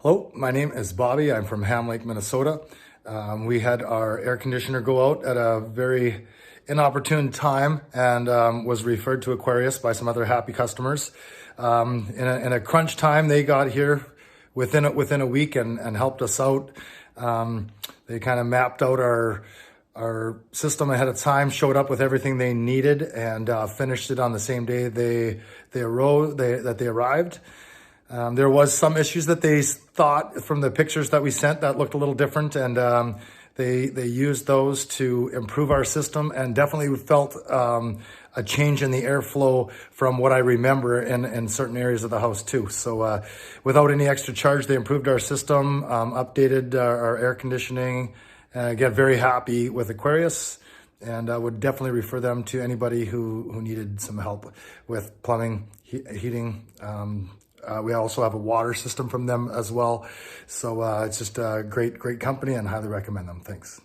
Hello, my name is Bobby. I'm from Ham Lake, Minnesota. We had our air conditioner go out at a very inopportune time and was referred to Aquarius by some other happy customers. In a crunch time, they got here within a week and helped us out. They kind of mapped out our system ahead of time, showed up with everything they needed, and finished it on the same day they arrived. There was some issues that they thought from the pictures that we sent that looked a little different, and they used those to improve our system, and definitely felt a change in the airflow from what I remember in certain areas of the house too. So without any extra charge, they improved our system, updated our air conditioning. Again, very happy with Aquarius, and I would definitely refer them to anybody who needed some help with plumbing, heating. We also have a water system from them as well. So it's just a great company and highly recommend them. Thanks.